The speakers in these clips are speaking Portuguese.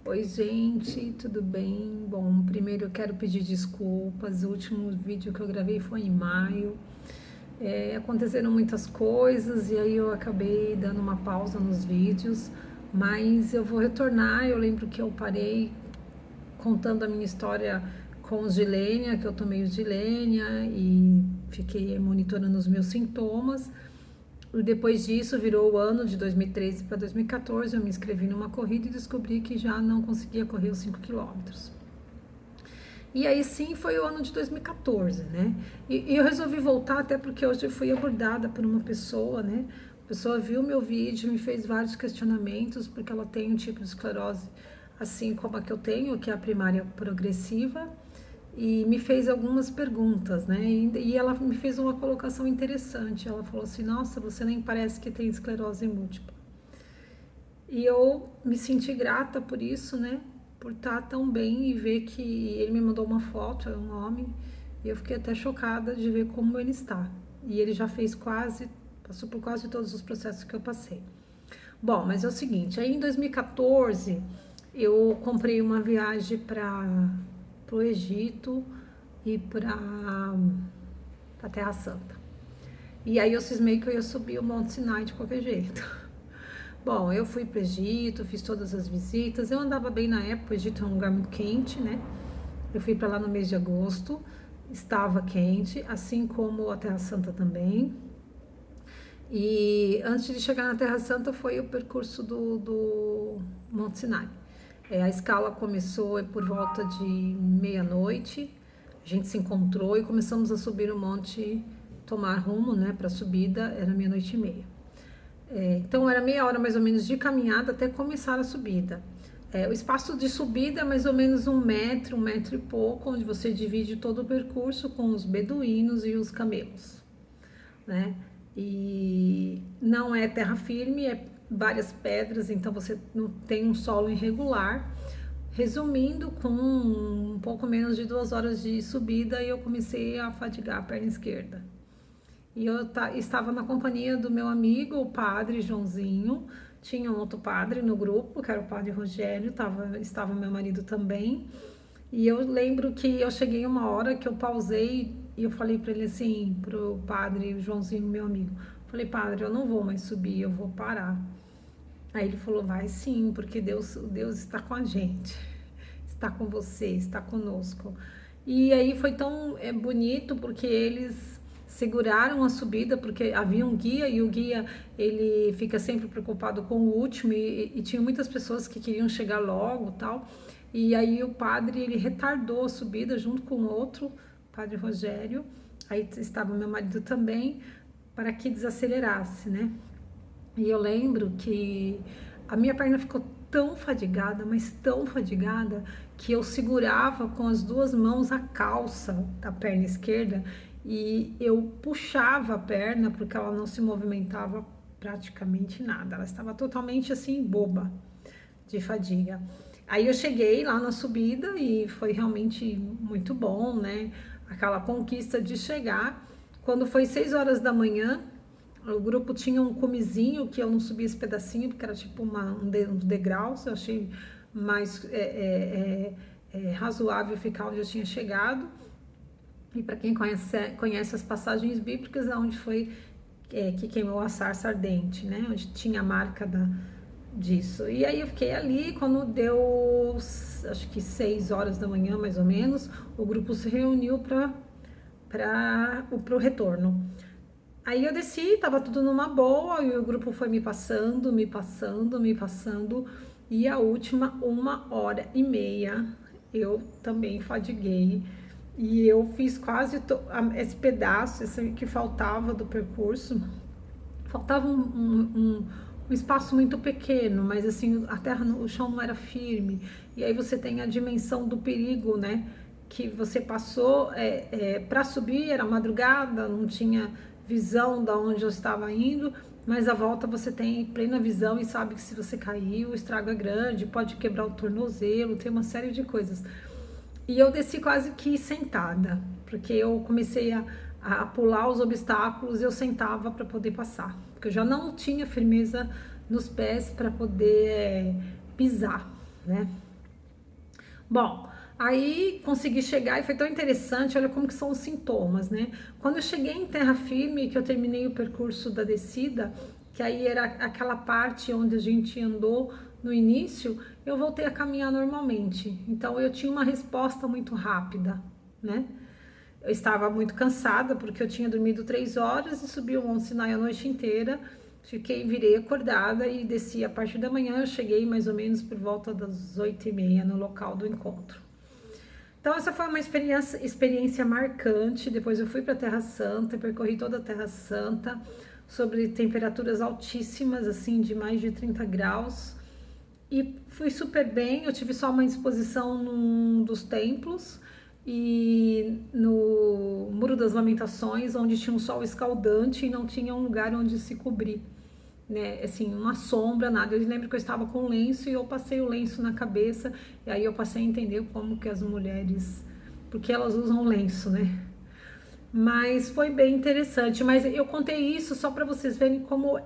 Oi, gente, tudo bem? Bom, primeiro eu quero pedir desculpas. O último vídeo que eu gravei foi em maio. Aconteceram muitas coisas e aí eu acabei dando uma pausa nos vídeos, mas eu vou retornar. Eu lembro que eu parei contando a minha história com os Gilênia, que eu tomei os Gilênia e fiquei monitorando os meus sintomas. E depois disso, virou o ano de 2013 para 2014, eu me inscrevi numa corrida e descobri que já não conseguia correr os 5 quilômetros. E aí sim foi o ano de 2014, né? E eu resolvi voltar até porque hoje eu fui abordada por uma pessoa, né? A pessoa viu meu vídeo, me fez vários questionamentos, porque ela tem um tipo de esclerose assim como a que eu tenho, que é a primária progressiva, e me fez algumas perguntas, né? E ela me fez uma colocação interessante. Ela falou assim: Nossa, você nem parece que tem esclerose múltipla. E eu me senti grata por isso, né? Por estar tão bem e ver que ele me mandou uma foto, é um homem, e eu fiquei até chocada de ver como ele está. E ele já fez passou por quase todos os processos que eu passei. Bom, mas é o seguinte: aí em 2014 eu comprei uma viagem para o Egito e para a Terra Santa. E aí eu cismei que eu ia subir o Monte Sinai de qualquer jeito. Bom, eu fui para o Egito, fiz todas as visitas. Eu andava bem na época, o Egito é um lugar muito quente, né? Eu fui para lá no mês de agosto, estava quente, assim como a Terra Santa também. E antes de chegar na Terra Santa foi o percurso do Monte Sinai. A escala começou por volta de meia-noite, a gente se encontrou e começamos a subir o monte, tomar rumo, né, para a subida, era meia-noite e meia. Então era meia hora mais ou menos de caminhada até começar a subida. O espaço de subida é mais ou menos 1 metro e pouco, onde você divide todo o percurso com os beduínos e os camelos, né? E não é terra firme, é várias pedras, então você não tem um solo irregular. Resumindo, com um pouco menos de 2 horas de subida, eu comecei a fadigar a perna esquerda. E eu estava na companhia do meu amigo, o padre Joãozinho. Tinha um outro padre no grupo, que era o padre Rogério, estava meu marido também. E eu lembro que eu cheguei uma hora que eu pausei e eu falei para ele assim, pro padre Joãozinho, meu amigo. Falei: Padre, eu não vou mais subir, eu vou parar. Aí ele falou: Vai sim, porque Deus está com a gente, está com você, está conosco. E aí foi tão bonito, porque eles seguraram a subida, porque havia um guia e o guia ele fica sempre preocupado com o último, e tinha muitas pessoas que queriam chegar logo, tal. E aí o padre ele retardou a subida junto com o outro, padre Rogério. Aí estava meu marido também, para que desacelerasse, né? E eu lembro que a minha perna ficou tão fadigada, mas tão fadigada, que eu segurava com as duas mãos a calça da perna esquerda e eu puxava a perna porque ela não se movimentava praticamente nada. Ela estava totalmente assim, boba de fadiga. Aí eu cheguei lá na subida e foi realmente muito bom, né? Aquela conquista de chegar. Quando foi 6 horas da manhã, o grupo tinha um cumezinho que eu não subia esse pedacinho, porque era tipo uns degraus. Eu achei mais razoável ficar onde eu tinha chegado. E para quem conhece as passagens bíblicas, é onde foi que queimou a sarça ardente, né? Onde tinha a marca disso. E aí eu fiquei ali. Quando deu, acho que 6 horas da manhã, mais ou menos, o grupo se reuniu para o retorno. Aí eu desci, tava tudo numa boa, e o grupo foi me passando, e a última 1 hora e meia eu também fadiguei, e eu fiz quase esse pedaço que faltava do percurso. Faltava um espaço muito pequeno, mas assim, a terra, o chão não era firme, e aí você tem a dimensão do perigo, né? Que você passou para subir, era madrugada, não tinha visão de onde eu estava indo, mas a volta você tem plena visão e sabe que se você cair, o estrago é grande, pode quebrar o tornozelo, tem uma série de coisas. E eu desci quase que sentada, porque eu comecei a pular os obstáculos e eu sentava para poder passar, porque eu já não tinha firmeza nos pés para poder pisar, né? Bom, aí consegui chegar e foi tão interessante, olha como que são os sintomas, né? Quando eu cheguei em terra firme, que eu terminei o percurso da descida, que aí era aquela parte onde a gente andou no início, eu voltei a caminhar normalmente. Então eu tinha uma resposta muito rápida, né? Eu estava muito cansada porque eu tinha dormido 3 horas e subi o Monte Sinai a noite inteira. Virei acordada e desci a partir da manhã. Eu cheguei mais ou menos por volta das 8h30 no local do encontro. Então essa foi uma experiência marcante. Depois eu fui para a Terra Santa, percorri toda a Terra Santa, sobre temperaturas altíssimas, assim, de mais de 30 graus. E fui super bem, eu tive só uma exposição num dos templos e no Muro das Lamentações, onde tinha um sol escaldante e não tinha um lugar onde se cobrir, né? Assim, uma sombra, nada. Eu lembro que eu estava com lenço e eu passei o lenço na cabeça e aí eu passei a entender como que as mulheres, porque elas usam lenço, né? Mas foi bem interessante. Mas eu contei isso só para vocês verem como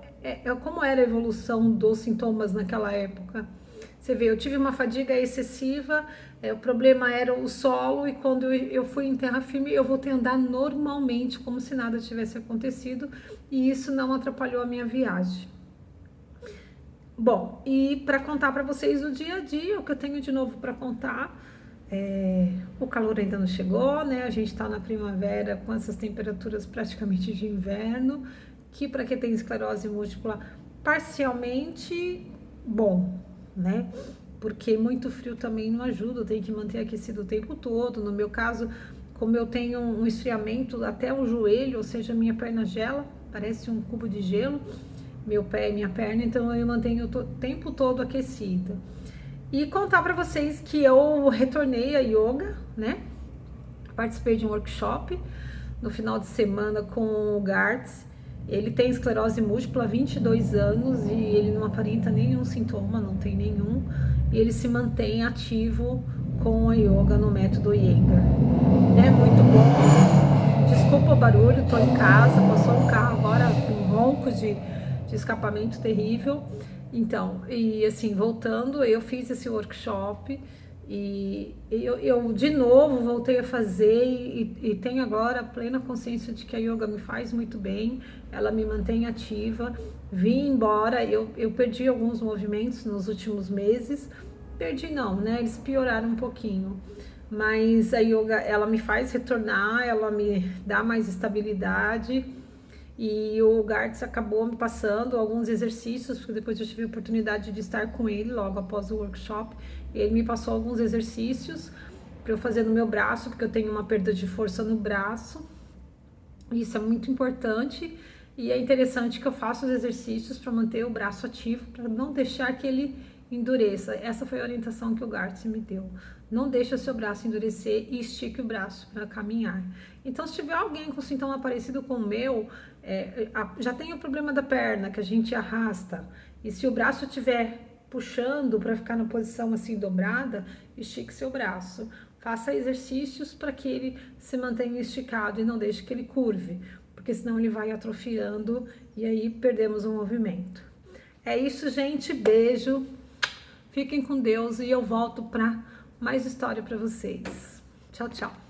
era a evolução dos sintomas naquela época. Você vê, eu tive uma fadiga excessiva, o problema era o solo, e quando eu fui em terra firme, eu voltei a andar normalmente, como se nada tivesse acontecido, e isso não atrapalhou a minha viagem. Bom, e para contar para vocês o dia a dia, o que eu tenho de novo para contar, o calor ainda não chegou, né? A gente está na primavera com essas temperaturas praticamente de inverno, que para quem tem esclerose múltipla, parcialmente bom, né? Porque muito frio também não ajuda, tem que manter aquecido o tempo todo. No meu caso, como eu tenho um esfriamento até o joelho, ou seja, minha perna gela, parece um cubo de gelo, meu pé e minha perna, então eu mantenho o tempo todo aquecida. E contar para vocês que eu retornei a yoga, né? Participei de um workshop no final de semana com o Gartz. Ele tem esclerose múltipla há 22 anos e ele não aparenta nenhum sintoma, não tem nenhum. E ele se mantém ativo com a yoga no método Iyengar. É muito bom. Desculpa o barulho, tô em casa, passou um carro agora com um ronco de escapamento terrível. Então, e assim, voltando, eu fiz esse workshop e eu de novo voltei a fazer e tenho agora plena consciência de que a yoga me faz muito bem, ela me mantém ativa. Vim embora, eu perdi alguns movimentos nos últimos meses, perdi não, né? Eles pioraram um pouquinho, mas a yoga, ela me faz retornar, ela me dá mais estabilidade. E o Gartz acabou me passando alguns exercícios, porque depois eu tive a oportunidade de estar com ele logo após o workshop. Ele me passou alguns exercícios para eu fazer no meu braço, porque eu tenho uma perda de força no braço. Isso é muito importante e é interessante que eu faça os exercícios para manter o braço ativo, para não deixar que ele endureça. Essa foi a orientação que o Gartz me deu. Não deixe o seu braço endurecer e estique o braço para caminhar. Então, se tiver alguém com sintoma parecido com o meu, já tem o problema da perna que a gente arrasta, e se o braço estiver puxando para ficar na posição assim dobrada, estique seu braço. Faça exercícios para que ele se mantenha esticado e não deixe que ele curve, porque senão ele vai atrofiando e aí perdemos o movimento. É isso, gente. Beijo. Fiquem com Deus e eu volto para mais história para vocês. Tchau, tchau.